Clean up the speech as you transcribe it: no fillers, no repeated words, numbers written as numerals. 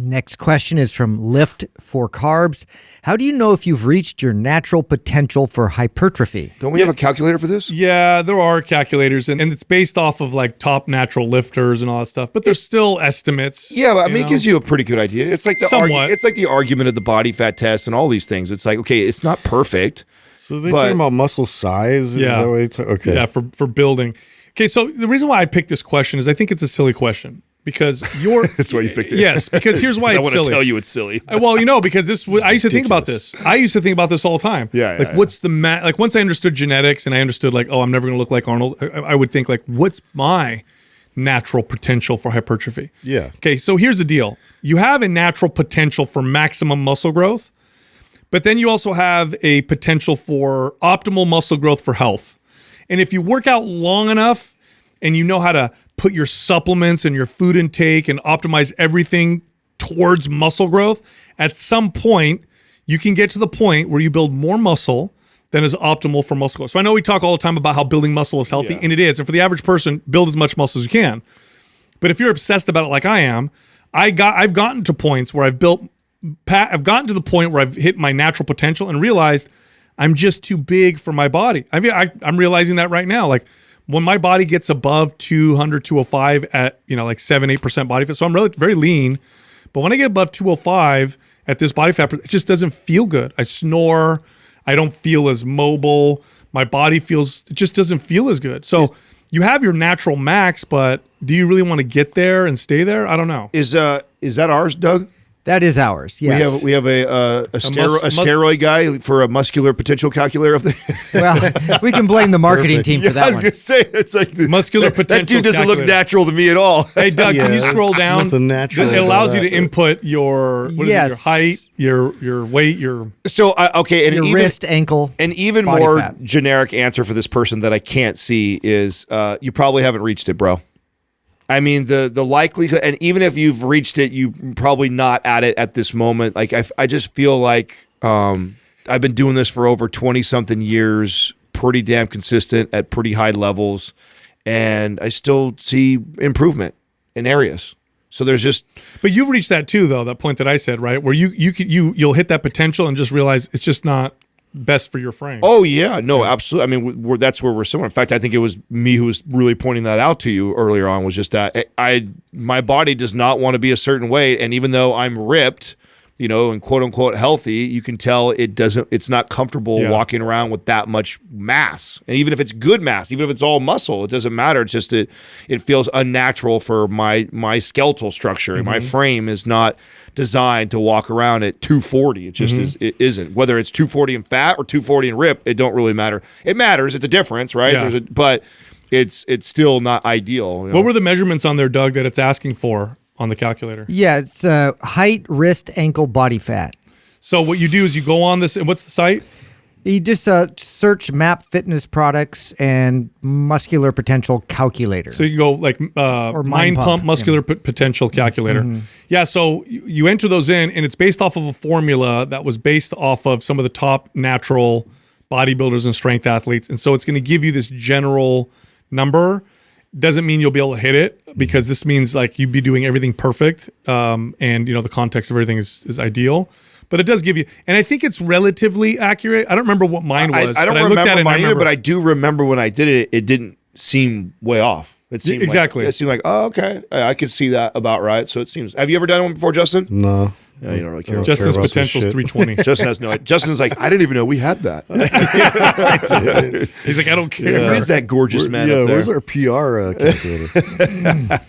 Next question is from Lift for Carbs. How do you know if you've reached your natural potential for hypertrophy? Don't we have a calculator for this? Yeah, there are calculators, and it's based off of like top natural lifters and all that stuff. But there's still estimates. Yeah, but I mean, it gives you a pretty good idea. It's like it's like the argument of the body fat test and all these things. It's like, okay, it's not perfect. So they're talking about muscle size? Yeah. Is that what okay. Yeah, for building. Okay, so the reason why I picked this question is I think it's a silly question. Because that's why you picked it. Yes, because here's why it's silly. I want to tell you it's silly. Well, because I used to think about this. I used to think about this all the time. Yeah. What's the like once I understood genetics and I understood like, oh, I'm never going to look like Arnold. I would think like, what's my natural potential for hypertrophy? Yeah. Okay, so here's the deal. You have a natural potential for maximum muscle growth, but then you also have a potential for optimal muscle growth for health. And if you work out long enough and you know how to put your supplements and your food intake and optimize everything towards muscle growth, at some point, you can get to the point where you build more muscle than is optimal for muscle growth. So I know we talk all the time about how building muscle is healthy, and it is. And for the average person, build as much muscle as you can. But if you're obsessed about it like I am, I've gotten to points where I've gotten to the point where I've hit my natural potential and realized I'm just too big for my body. I'm realizing that right now. Like, when my body gets above 200, 205 at, like 7-8% body fat, so I'm very lean, but when I get above 205 at this body fat, it just doesn't feel good. I snore. I don't feel as mobile. My body it just doesn't feel as good. So you have your natural max, but do you really want to get there and stay there? I don't know. Is that ours, Doug? That is ours. Yes. We have a steroid guy for a muscular potential calculator. Well, we can blame the marketing team for that I was going to say, it's like muscular potential. That dude doesn't look natural to me at all. Hey, Doug, can you scroll down? It allows you to input your your height, your weight, your wrist, ankle, an even more generic answer for this person that I can't see is you probably haven't reached it, bro. I mean, the likelihood, and even if you've reached it, you're probably not at it at this moment. Like, I just feel like I've been doing this for over 20-something years, pretty damn consistent at pretty high levels, and I still see improvement in areas. So there's just... But you've reached that too, though, that point that I said, right? Where you'll hit that potential and just realize it's just not best for your frame. Oh yeah, no, absolutely. I mean, that's where we're similar. In fact, I think it was me who was really pointing that out to you earlier on. Was just that my body does not want to be a certain weight, and even though I'm ripped, and quote unquote healthy, you can tell it's not comfortable walking around with that much mass. And even if it's good mass, even if it's all muscle, it doesn't matter. It's just it feels unnatural for my skeletal structure. Mm-hmm. My frame is not designed to walk around at 240. It just it isn't. Whether it's 240 in fat or 240 in rip, it don't really matter. It matters. It's a difference, right? Yeah. But it's still not ideal. What were the measurements on there, Doug, that it's asking for on the calculator? Yeah, it's height, wrist, ankle, body fat. So what you do is you go on this, and what's the site? You just search MAP Fitness products and muscular potential calculator. So you go like or Mind Pump muscular potential calculator. Mm-hmm. Yeah, so you enter those in, and it's based off of a formula that was based off of some of the top natural bodybuilders and strength athletes. And so it's going to give you this general number. Doesn't mean you'll be able to hit it, because this means like you'd be doing everything perfect, and the context of everything is ideal. But it does give you, and I think it's relatively accurate. I don't remember what mine was. I don't remember mine either, but I do remember when I did it, it didn't seem way off. It seemed exactly. It seemed like, oh, okay, I could see that about right. So it seems. Have you ever done one before, Justin? No. Yeah, you don't really care. Justin's potential is 320. Justin has no. Justin's like, I didn't even know we had that. He's like, I don't care. Who is that gorgeous man up there? Where's our PR calculator?